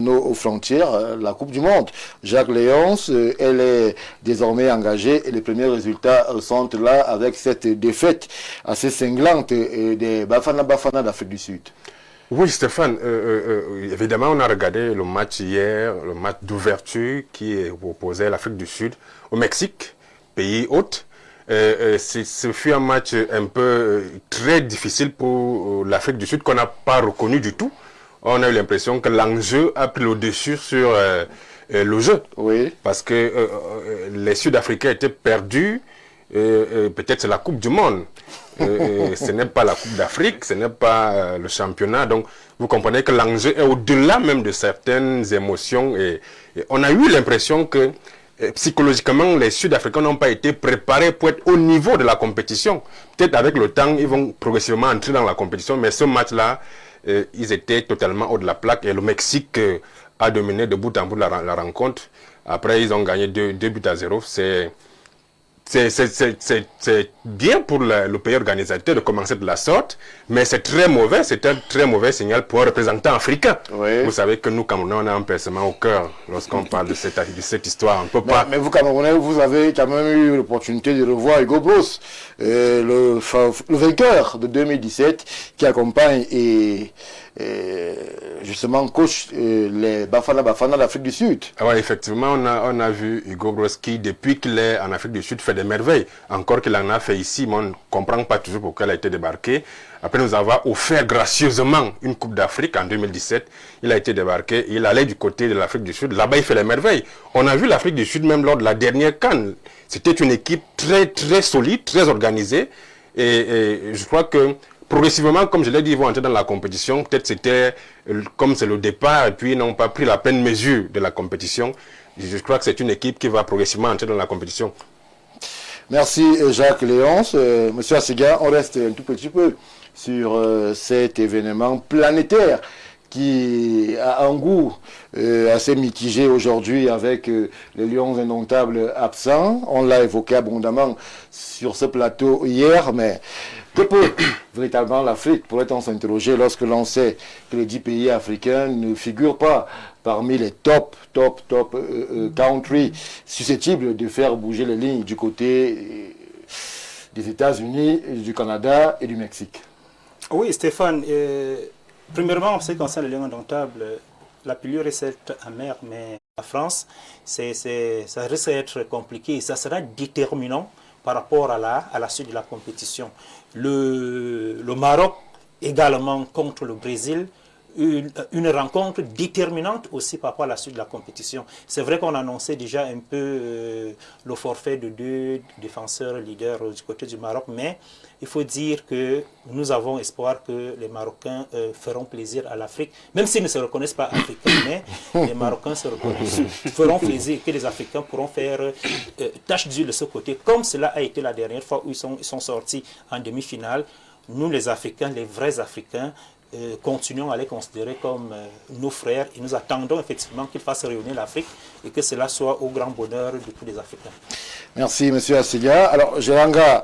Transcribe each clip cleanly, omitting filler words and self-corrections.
nos frontières, la Coupe du Monde. Jacques Léonce, elle est désormais engagée et les premiers résultats sont là avec cette défaite assez cinglante des Bafana d'Afrique du Sud. Oui, Stéphane, évidemment, on a regardé le match hier, le match d'ouverture qui opposait l'Afrique du Sud au Mexique, pays hôte. Ce fut un match un peu très difficile pour l'Afrique du Sud qu'on n'a pas reconnu du tout. On a eu l'impression que l'enjeu a pris le dessus sur le jeu. Oui. Parce que les Sud-Africains étaient perdus. Peut-être c'est la Coupe du Monde. Ce n'est pas la Coupe d'Afrique, ce n'est pas le championnat. Donc, vous comprenez que l'enjeu est au-delà même de certaines émotions. Et on a eu l'impression que psychologiquement, les Sud-Africains n'ont pas été préparés pour être au niveau de la compétition. Peut-être avec le temps, ils vont progressivement entrer dans la compétition. Mais ce match-là, ils étaient totalement haut de la plaque. Et le Mexique a dominé de bout en bout la rencontre. Après, ils ont gagné 2-0. C'est bien pour le pays organisateur de commencer de la sorte, mais c'est très mauvais, c'est un très mauvais signal pour un représentant africain. Oui. Vous savez que nous, Camerounais, on a un pincement au cœur lorsqu'on parle de cette histoire. On peut pas... Mais vous, Camerounais, vous avez quand même eu l'opportunité de revoir Hugo Broos, le vainqueur de 2017, qui accompagne et justement coach les Bafana d'Afrique du Sud. Ah ouais, effectivement, on a vu Hugo Broos qui, depuis qu'il est en Afrique du Sud, fait des merveilles. Encore qu'il en a fait ici, mais on ne comprend pas toujours pourquoi il a été débarqué. Après nous avoir offert gracieusement une Coupe d'Afrique en 2017, il a été débarqué, il allait du côté de l'Afrique du Sud. Là-bas, il fait les merveilles. On a vu l'Afrique du Sud même lors de la dernière CAN. C'était une équipe très, très solide, très organisée. Et je crois que progressivement, comme je l'ai dit, ils vont entrer dans la compétition. Peut-être c'était comme c'est le départ, et puis ils n'ont pas pris la pleine mesure de la compétition. Je crois que c'est une équipe qui va progressivement entrer dans la compétition. Merci Jacques Léonce. Monsieur Assega, on reste un tout petit peu sur cet événement planétaire qui a un goût assez mitigé aujourd'hui avec les Lions indomptables absents. On l'a évoqué abondamment sur ce plateau hier, mais que peut véritablement l'Afrique, pourrait-on s'interroger lorsque l'on sait que les 10 pays africains ne figurent pas parmi les top countries susceptibles de faire bouger les lignes du côté des États-Unis, du Canada et du Mexique. Oui, Stéphane, premièrement, en ce qui concerne les Lions indomptables, la pilule reste amère, mais la France, ça risque d'être compliqué. Ça sera déterminant par rapport à la suite de la compétition. Le Maroc également contre le Brésil, une rencontre déterminante aussi par rapport à la suite de la compétition. C'est vrai qu'on annonçait déjà un peu le forfait de 2 défenseurs leaders du côté du Maroc, mais il faut dire que nous avons espoir que les Marocains feront plaisir à l'Afrique, même s'ils ne se reconnaissent pas africains, mais les Marocains feront plaisir, que les Africains pourront faire tâche d'huile de ce côté, comme cela a été la dernière fois où ils sont sortis en demi-finale. Nous, les Africains, les vrais Africains, continuons à les considérer comme nos frères et nous attendons effectivement qu'ils fassent rayonner l'Afrique et que cela soit au grand bonheur de tous les Africains. Merci M. Assega. Alors Géranga,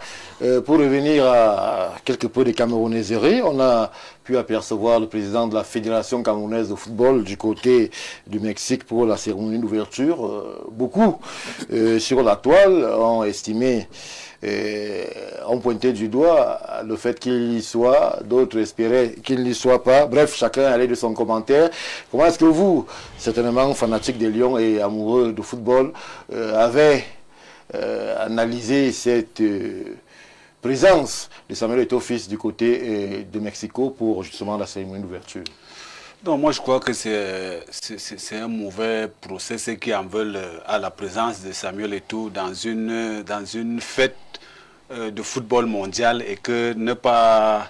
pour revenir à quelque peu des Camerounaiseries, on a pu apercevoir le président de la Fédération camerounaise de football du côté du Mexique pour la cérémonie d'ouverture. Beaucoup sur la toile ont estimé ont pointé du doigt le fait qu'il y soit, d'autres espéraient qu'il n'y soit pas. Bref, chacun allait de son commentaire. Comment est-ce que vous, certainement fanatique des Lions et amoureux de football, avez analysé cette présence de Samuel Eto'o fils du côté de Mexico pour justement la cérémonie d'ouverture? Non, moi je crois que c'est un mauvais procès, ceux qui en veulent à la présence de Samuel Eto'o dans une fête de football mondial et que ne pas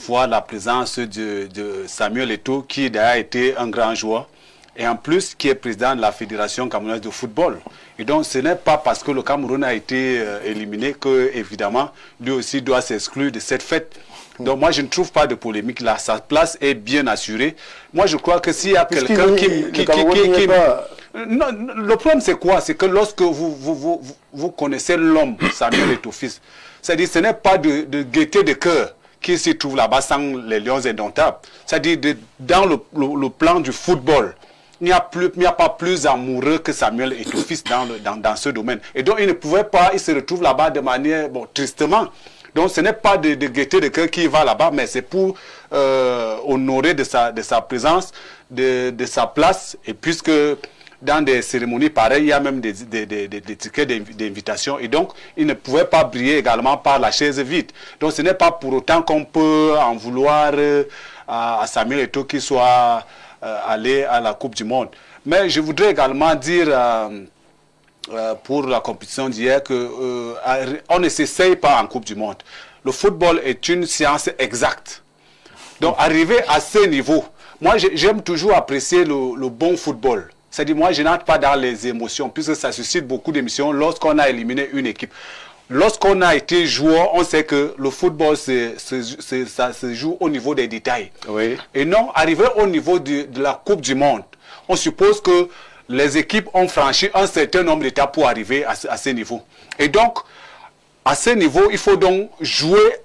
voir la présence de Samuel Eto'o qui d'ailleurs été un grand joueur et en plus qui est président de la Fédération camerounaise de football. Et donc ce n'est pas parce que le Cameroun a été éliminé que évidemment lui aussi doit s'exclure de cette fête. Donc moi je ne trouve pas de polémique là, sa place est bien assurée. Moi je crois que s'il y a quelqu'un qui non, le problème c'est quoi? C'est que lorsque vous connaissez l'homme Samuel Eto'o fils, c'est-à-dire ce n'est pas de gaieté de cœur qui s'y trouvent là-bas sans les Lions indomptables. C'est-à-dire, dans le plan du football, il n'y a pas plus amoureux que Samuel Eto'o-Fils dans ce domaine. Et donc, il ne pouvait pas, il se retrouve là-bas de manière, bon, tristement. Donc, ce n'est pas de gaieté de cœur qui va là-bas, mais c'est pour honorer de sa présence, de sa place. Et puisque dans des cérémonies pareilles, il y a même des tickets d'invitation. Et donc, il ne pouvait pas briller également par la chaise vide. Donc, ce n'est pas pour autant qu'on peut en vouloir à Samuel Eto'o qu'il soit allé à la Coupe du Monde. Mais je voudrais également dire pour la compétition d'hier qu'on ne s'essaye pas en Coupe du Monde. Le football est une science exacte. Donc, arriver à ce niveau, moi j'aime toujours apprécier le bon football. C'est-à-dire, moi je n'entre pas dans les émotions, puisque ça suscite beaucoup d'émotions lorsqu'on a éliminé une équipe. Lorsqu'on a été joueur, on sait que le football, ça se joue au niveau des détails. Oui. Et non, arriver au niveau de la Coupe du Monde, on suppose que les équipes ont franchi un certain nombre d'étapes pour arriver à ce niveau. Et donc, à ce niveau, il faut donc jouer,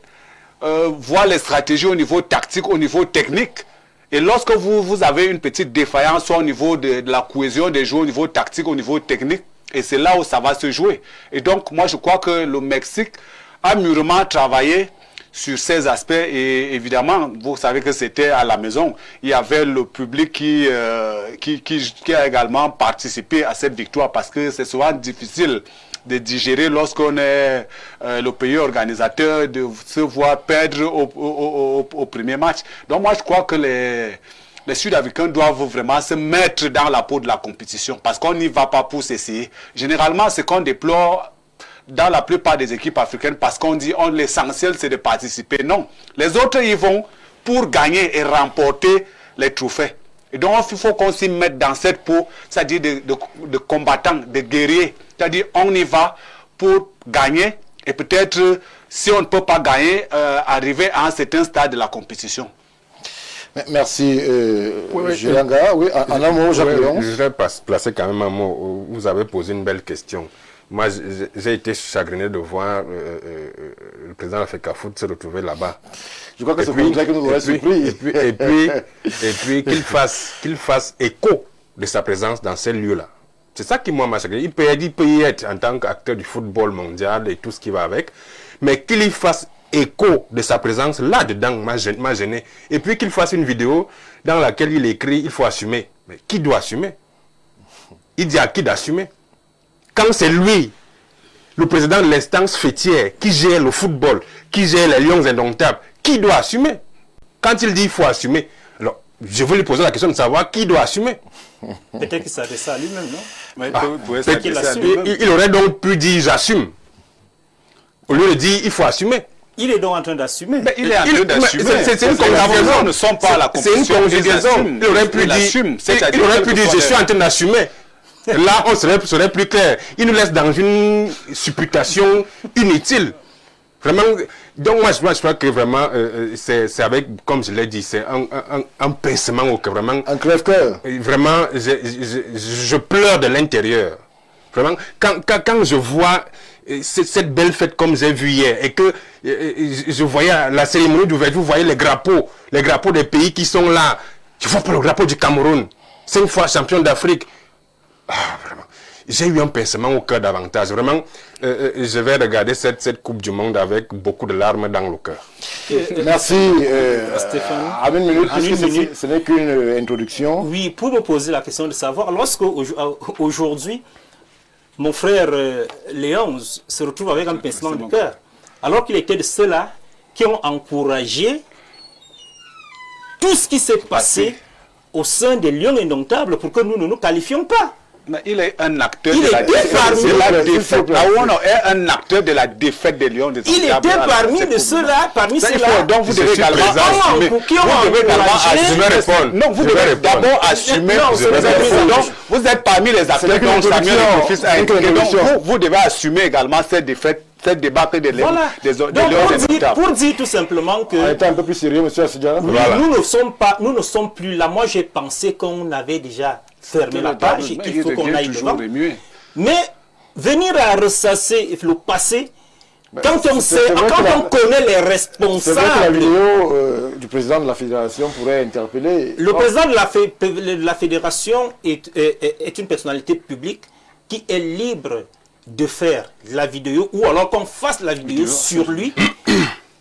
voir les stratégies au niveau tactique, au niveau technique. Et lorsque vous avez une petite défaillance, soit au niveau de la cohésion des joueurs, au niveau tactique, au niveau technique, et c'est là où ça va se jouer. Et donc, moi, je crois que le Mexique a mûrement travaillé sur ces aspects. Et évidemment, vous savez que c'était à la maison. Il y avait le public qui a également participé à cette victoire, parce que c'est souvent difficile de digérer lorsqu'on est le pays organisateur, de se voir perdre au premier match. Donc, moi, je crois que les Sud-Africains doivent vraiment se mettre dans la peau de la compétition, parce qu'on n'y va pas pour s'essayer. Généralement, ce qu'on déplore dans la plupart des équipes africaines, parce qu'on dit l'essentiel c'est de participer. Non, les autres y vont pour gagner et remporter les trophées. Et donc il faut qu'on s'y mette dans cette peau, c'est-à-dire de combattants, de guerriers. C'est-à-dire on y va pour gagner, et peut-être si on ne peut pas gagner, arriver à un certain stade de la compétition. Merci, Jelanga. Oui, en un mot, Jacques Léon. Je vais placer quand même un mot. Vous avez posé une belle question. Moi, j'ai été chagriné de voir le président de l'Africa Foot se retrouver là-bas. Je crois que c'est pour ça que nous aurait surpris. Et puis qu'il fasse écho de sa présence dans ces lieux-là. C'est ça qui m'a chagriné. Il peut y être en tant qu'acteur du football mondial et tout ce qui va avec, mais qu'il y fasse écho de sa présence là-dedans m'a gêné. Et puis qu'il fasse une vidéo dans laquelle il écrit « il faut assumer ». Mais qui doit assumer? Il dit à qui d'assumer? Quand c'est lui, le président de l'instance fêtière, qui gère le football, qui gère les Lions indomptables, qui doit assumer? Quand il dit il faut assumer, alors je veux lui poser la question de savoir qui doit assumer. Peut-être qu'il s'adresse à lui-même, non? Il aurait donc pu dire j'assume, au lieu de dire il faut assumer. Il est donc en train d'assumer. Il est en train d'assumer. C'est une conjugaison. Ne sont pas à la compétition. C'est une conjugaison. Il aurait pu dire je suis en train d'assumer. Là, on serait plus clair. Il nous laisse dans une supputation inutile. Vraiment. Donc moi, je crois que vraiment, c'est avec, comme je l'ai dit, c'est un pincement au cœur. Vraiment. Un crève-cœur. Vraiment, je pleure de l'intérieur. Vraiment, quand je vois cette belle fête comme j'ai vu hier, et que je voyais la cérémonie d'ouverture, vous voyez les drapeaux des pays qui sont là. Je vois pas le drapeau du Cameroun, 5 fois champion d'Afrique. Vraiment, j'ai eu un pincement au cœur davantage. Vraiment, je vais regarder cette Coupe du Monde avec beaucoup de larmes dans le cœur. Merci Stéphane. À une minute, puisque ce n'est qu'une introduction. Oui, pour me poser la question de savoir, lorsque aujourd'hui, mon frère Léon se retrouve avec un pincement de cœur, alors qu'il était de ceux-là qui ont encouragé tout ce qui s'est passé au sein des Lions indomptables pour que nous ne nous qualifions pas. Mais il est un acteur de la défaite. Est un acteur de la défaite des Lions des Il était parmi de ceux-là, donc vous devez également assumer. Non, vous devez d'abord assumer. Donc vous êtes parmi les acteurs dont Samuel Eto'o-Fils a été. Donc vous devez assumer également cette défaite, cette débâcle des Lions indomptables. Pour dire tout simplement que... On était un peu plus sérieux, monsieur Assidja. Nous ne sommes plus là. Moi, j'ai pensé qu'on avait déjà fermé la page et qu'il faut qu'on aille devant. Mais venir à ressasser le passé, Quand on connaît les responsables... C'est vrai que la vidéo du président de la fédération pourrait interpeller... Le président de la fédération est une personnalité publique qui est libre de faire la vidéo, ou alors qu'on fasse la vidéo sur lui.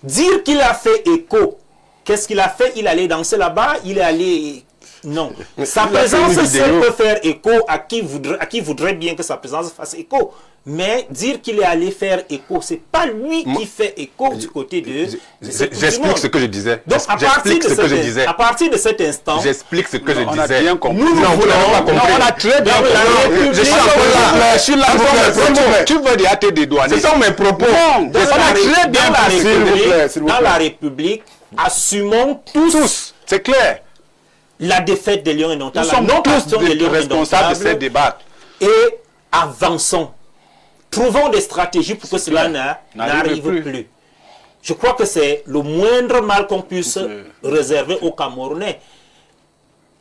Dire qu'il a fait écho. Qu'est-ce qu'il a fait? Il allait danser là-bas, il est allé... Non. Sa présence seule peut faire écho à qui voudrait bien que sa présence fasse écho. Mais dire qu'il est allé faire écho, c'est pas lui qui fait écho du côté de... J'explique ce que je disais. Donc, à partir de cet instant... J'explique ce que je disais. On a bien compris. Nous voulons... On a très bien compris. Je suis encore là. Tu veux dire à tes dédouaner. Ce sont mes propos. Non, dans la République, assumons tous. C'est clair. La défaite des Lions indomptables. Nous sommes tous responsables de ces débats. Et avançons. Trouvons des stratégies pour que cela n'arrive plus. Je crois que c'est le moindre mal qu'on puisse réserver aux Camerounais.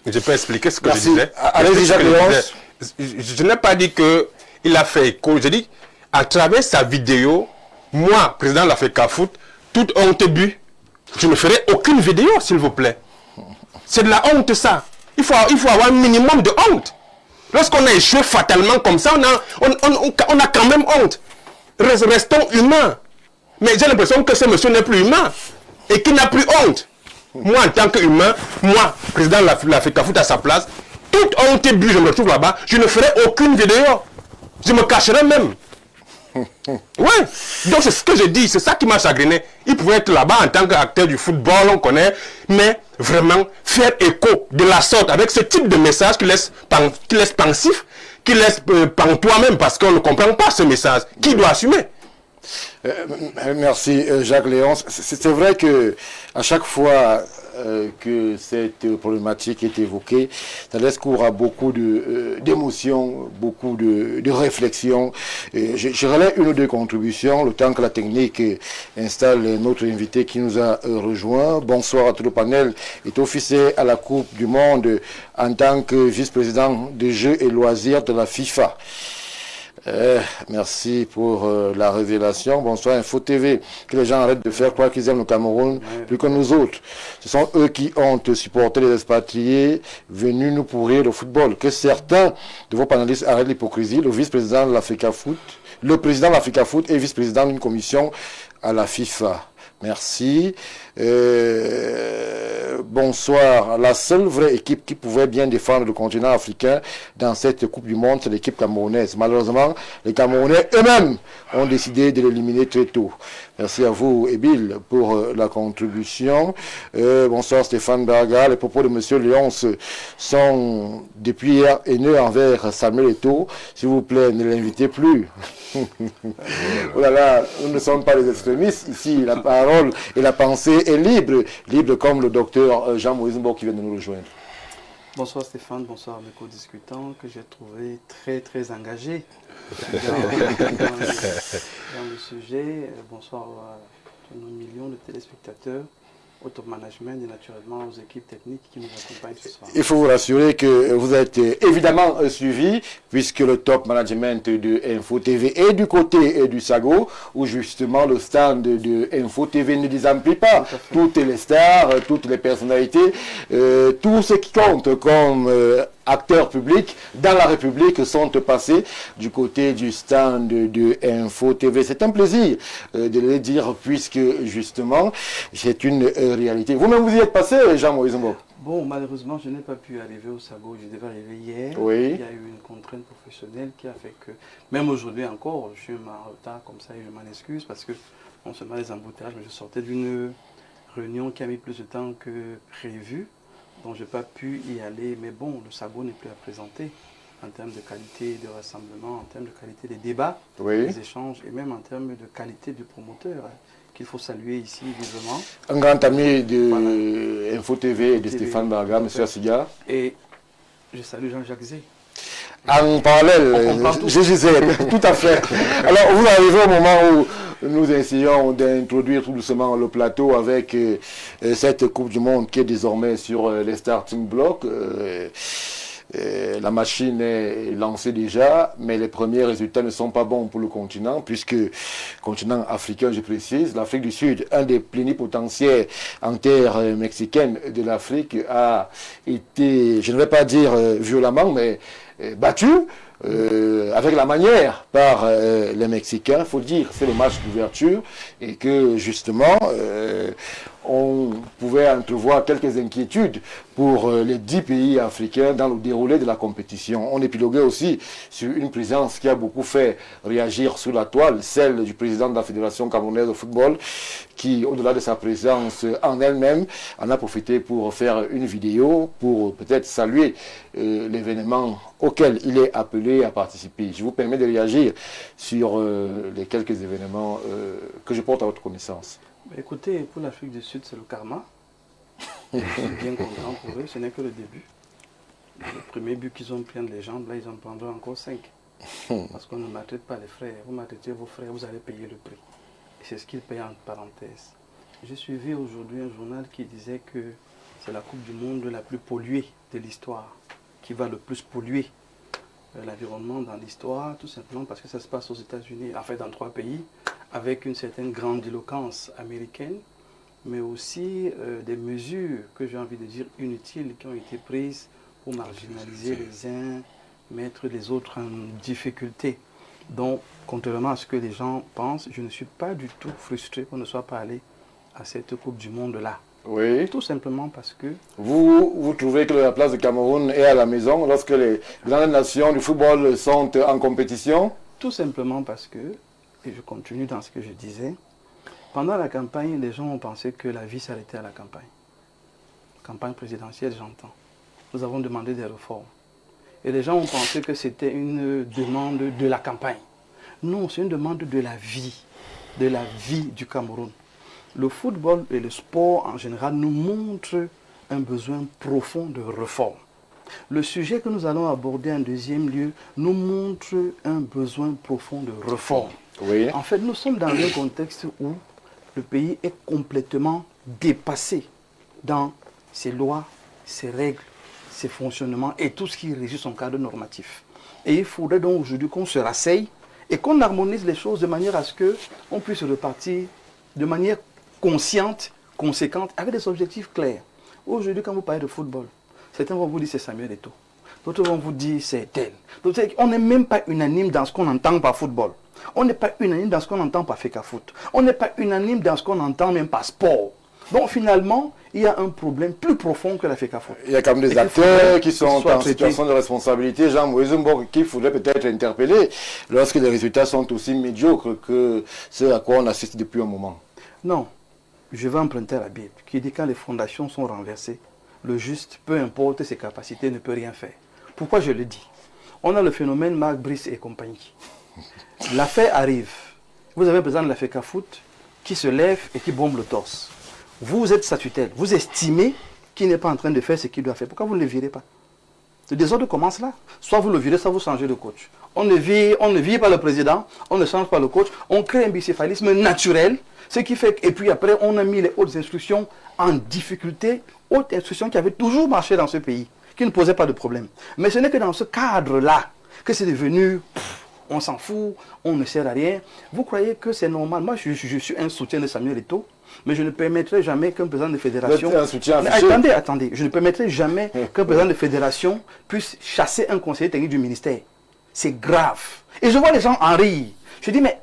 Je peux expliquer ce que Merci. je disais. Allez-y, Jacques Léonce. Je n'ai pas dit qu'il a fait écho. Je dis, à travers sa vidéo, moi, président de la FECAFOOT, toute honte but, je ne ferai aucune vidéo, s'il vous plaît. C'est de la honte, ça. Il faut avoir un minimum de honte. Lorsqu'on a échoué fatalement comme ça, on a quand même honte. Restons humains. Mais j'ai l'impression que ce monsieur n'est plus humain et qu'il n'a plus honte. Moi, en tant qu'humain, moi, président de la FECAFOOT à sa place, toute honte et but, je me retrouve là-bas, je ne ferai aucune vidéo. Je me cacherai même. Ouais, donc c'est ce que je dis, c'est ça qui m'a chagriné. Il pouvait être là-bas en tant qu'acteur du football, on connaît, mais vraiment faire écho de la sorte avec ce type de message qui laisse pensif, qui laisse pantois même parce qu'on ne comprend pas ce message. Qui doit assumer? Merci Jacques Léonce. C'est vrai que à chaque fois que cette problématique est évoquée, ça laisse cours à beaucoup d'émotions, beaucoup de réflexions. Je relève une ou deux contributions, le temps que la technique installe notre invité qui nous a rejoint. Bonsoir à tout le panel. Est officier à la Coupe du Monde en tant que vice-président des Jeux et loisirs de la FIFA. Merci pour la révélation. Bonsoir Info TV. Que les gens arrêtent de faire croire qu'ils aiment le Cameroun plus que nous autres. Ce sont eux qui ont supporté les expatriés venus nous pourrir le football. Que certains de vos panélistes arrêtent l'hypocrisie. Le vice-président de la FECAFOOT, le président de la FECAFOOT est vice-président d'une commission à la FIFA. Merci. Bonsoir. La seule vraie équipe qui pouvait bien défendre le continent africain dans cette Coupe du Monde, c'est l'équipe camerounaise. Malheureusement, les Camerounais eux-mêmes ont décidé de l'éliminer très tôt. Merci à vous, Ébil, pour la contribution. Bonsoir, Stéphane Berga. Les propos de M. Léonce sont depuis hier haineux envers Samuel Eto'o. S'il vous plaît, ne l'invitez plus. Oh là là, nous ne sommes pas des extrémistes. Ici, la parole et la pensée est libre. Libre comme le docteur Jean-Moïse Mbo qui vient de nous rejoindre. Bonsoir Stéphane, bonsoir mes co-discutants que j'ai trouvé très engagés dans le sujet. Bonsoir à nos millions de téléspectateurs, au top management et naturellement aux équipes techniques qui nous accompagnent ce soir. Il faut vous rassurer que vous êtes évidemment suivi puisque le top management de Info TV est du côté du Sago où justement le stand de Info TV ne désemplit pas toutes les stars, toutes les personnalités, tout ce qui compte comme acteurs publics dans la République sont passés du côté du stand de Info TV. C'est un plaisir de le dire puisque justement c'est une réalité. Vous-même vous y êtes passé, Jean-Moïse Mbo? Bon, malheureusement, je n'ai pas pu arriver au Sago. Je devais arriver hier. Oui. Il y a eu une contrainte professionnelle qui a fait que, même aujourd'hui encore, je suis en retard comme ça et je m'en excuse parce que, non seulement les embouteillages, mais je sortais d'une réunion qui a mis plus de temps que prévu. Donc, je n'ai pas pu y aller. Mais bon, le Sago n'est plus à présenter en termes de qualité de rassemblement, en termes de qualité des débats, des échanges et même en termes de qualité du promoteur. Qu'il faut saluer ici vivement. Un grand ami de Info TV et de Stéphane Berga, M. Assiga. Et je salue Jean-Jacques Zé. En parallèle, je disais, tout à fait. Alors, vous arrivez au moment où nous essayons d'introduire tout doucement le plateau avec cette Coupe du Monde qui est désormais sur les starting blocks. La machine est lancée déjà, mais les premiers résultats ne sont pas bons pour le continent, puisque continent africain, je précise, l'Afrique du Sud, un des plénipotentiaires en terre mexicaine de l'Afrique, a été, je ne vais pas dire violemment, mais battu. Avec la manière par les Mexicains, il faut dire, c'est le match d'ouverture et que justement on pouvait entrevoir quelques inquiétudes pour les 10 pays africains dans le déroulé de la compétition. On épiloguait aussi sur une présence qui a beaucoup fait réagir sur la toile, celle du président de la Fédération camerounaise de football, qui, au-delà de sa présence en elle-même, en a profité pour faire une vidéo, pour peut-être saluer l'événement auquel il est appelé à participer. Je vous permets de réagir sur les quelques événements que je porte à votre connaissance. Écoutez, pour l'Afrique du Sud, c'est le karma. Je suis bien content pour eux, ce n'est que le début. Le premier but qu'ils ont pris en légende, là, ils en prendront encore 5. Parce qu'on ne maltraite pas les frères. Vous maltraitez vos frères, vous allez payer le prix. Et c'est ce qu'ils payent en parenthèse. J'ai suivi aujourd'hui un journal qui disait que c'est la Coupe du Monde la plus polluée de l'histoire, qui va le plus polluer l'environnement dans l'histoire, tout simplement parce que ça se passe aux États-Unis, en fait dans 3 pays, avec une certaine grandiloquence américaine, mais aussi des mesures que j'ai envie de dire inutiles qui ont été prises pour marginaliser les uns, mettre les autres en difficulté. Donc, contrairement à ce que les gens pensent, je ne suis pas du tout frustré qu'on ne soit pas allé à cette Coupe du Monde-là. Oui. Tout simplement parce que... Vous trouvez que la place du Cameroun est à la maison lorsque les grandes nations du football sont en compétition? Tout simplement parce que, et je continue dans ce que je disais, pendant la campagne, les gens ont pensé que la vie s'arrêtait à la campagne. Campagne présidentielle, j'entends. Nous avons demandé des réformes. Et les gens ont pensé que c'était une demande de la campagne. Non, c'est une demande de la vie du Cameroun. Le football et le sport en général nous montrent un besoin profond de réforme. Le sujet que nous allons aborder en deuxième lieu nous montre un besoin profond de réforme. Oui. En fait, nous sommes dans un contexte où le pays est complètement dépassé dans ses lois, ses règles, ses fonctionnements et tout ce qui régit son cadre normatif. Et il faudrait donc aujourd'hui qu'on se rasseye et qu'on harmonise les choses de manière à ce qu'on puisse repartir de manière consciente, conséquente, avec des objectifs clairs. Aujourd'hui, quand vous parlez de football, certains vont vous dire c'est Samuel Eto'o, d'autres vont vous dire c'est tel. On n'est même pas unanime dans ce qu'on entend par football. On n'est pas unanime dans ce qu'on entend par FECAFOOT. On n'est pas unanime dans ce qu'on entend même par sport. Donc finalement, il y a un problème plus profond que la FECAFOOT. Il y a quand même des acteurs qui sont en situation de responsabilité. Jean Moïse-Mbok, qu'il faudrait peut-être interpeller lorsque les résultats sont aussi médiocres que ce à quoi on assiste depuis un moment. Non, je vais emprunter la Bible qui dit quand les fondations sont renversées, le juste, peu importe ses capacités, ne peut rien faire. Pourquoi je le dis? On a le phénomène Marc Brice et compagnie. L'affaire arrive. Vous avez un président de la FECAFOOT qui se lève et qui bombe le torse. Vous êtes statutaire. Vous estimez qu'il n'est pas en train de faire ce qu'il doit faire. Pourquoi vous ne le virez pas? Le désordre commence là. Soit vous le virez, soit vous changez de coach. On ne vire pas le président, on ne change pas le coach. On crée un bicéphalisme naturel. Ce qui fait que, et puis après, on a mis les hautes instructions en difficulté. Hautes instructions qui avaient toujours marché dans ce pays, qui ne posaient pas de problème. Mais ce n'est que dans ce cadre-là que c'est devenu... on s'en fout, on ne sert à rien. Vous croyez que c'est normal? Moi, je suis un soutien de Samuel Eto'o, mais je ne permettrai jamais qu'un président de fédération... Un soutien affiché. Attendez, je ne permettrai jamais qu'un président de fédération puisse chasser un conseiller technique du ministère. C'est grave. Et je vois les gens en rire. Je dis, mais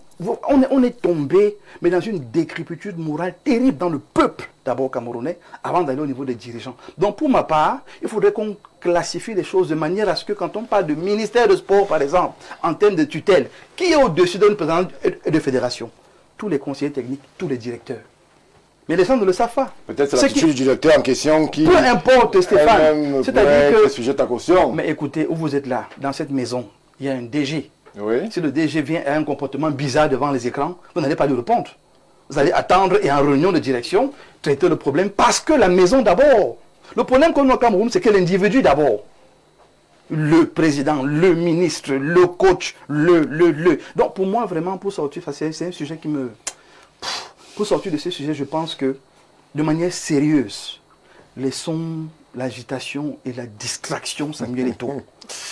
on est tombé mais dans une décrépitude morale terrible dans le peuple, d'abord camerounais, avant d'aller au niveau des dirigeants. Donc pour ma part, il faudrait qu'on classifie les choses de manière à ce que quand on parle de ministère de sport, par exemple, en termes de tutelle, qui est au-dessus d'un président de fédération? Tous les conseillers techniques, tous les directeurs. Mais les gens ne le savent pas. Peut-être c'est l'attitude du directeur en question qui... Peu importe, Stéphane. C'est-à-dire que... sujet à caution. Mais écoutez, où vous êtes là, dans cette maison, il y a un DG. Oui. Si le DG vient à un comportement bizarre devant les écrans, vous n'allez pas lui répondre. Vous allez attendre et en réunion de direction, traiter le problème parce que la maison d'abord. Le problème qu'on a au Cameroun, c'est que l'individu d'abord. Le président, le ministre, le coach, Donc pour moi, vraiment, pour sortir, c'est un sujet qui me... Pour sortir de ce sujet, je pense que, de manière sérieuse, laissons l'agitation et la distraction, Samuel Eto'o.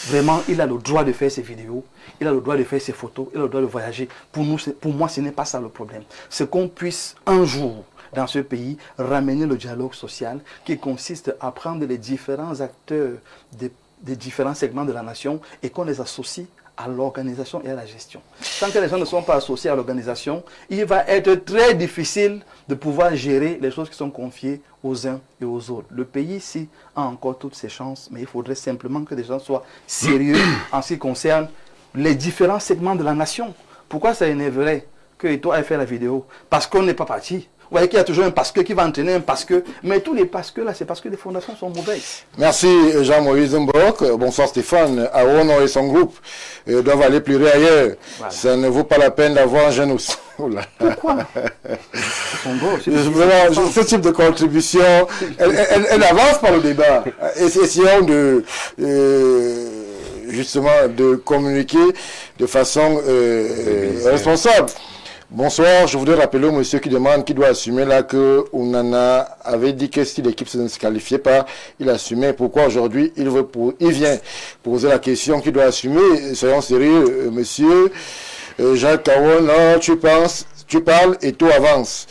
Vraiment, il a le droit de faire ses vidéos, il a le droit de faire ses photos, il a le droit de voyager. Pour moi, ce n'est pas ça le problème. C'est qu'on puisse un jour, dans ce pays, ramener le dialogue social qui consiste à prendre les différents acteurs des différents segments de la nation et qu'on les associe à l'organisation et à la gestion. Tant que les gens ne sont pas associés à l'organisation, il va être très difficile de pouvoir gérer les choses qui sont confiées aux uns et aux autres. Le pays ici a encore toutes ses chances, mais il faudrait simplement que les gens soient sérieux en ce qui concerne les différents segments de la nation. Pourquoi ça énerverait que toi ait fait la vidéo? Parce qu'on n'est pas parti. Vous voyez qu'il y a toujours un parce que qui va entraîner un parce que. Mais tous les parce que là, c'est parce que les fondations sont mauvaises. Merci Jean-Moïse Mbok. Bonsoir Stéphane. Arono et son groupe doivent aller pleurer ailleurs. Voilà. Ça ne vaut pas la peine d'avoir un jeune aussi. Pourquoi? Ce type de contribution, elle avance par le débat. Essayons de... justement de communiquer de façon responsable. Bonsoir, je voudrais rappeler au monsieur qui demande qui doit assumer là que Onana avait dit que si l'équipe ne se qualifiait pas, il assumait. Pourquoi aujourd'hui il vient poser la question qui doit assumer? Soyons sérieux, monsieur Jacques Caron, tu parles et tout avance.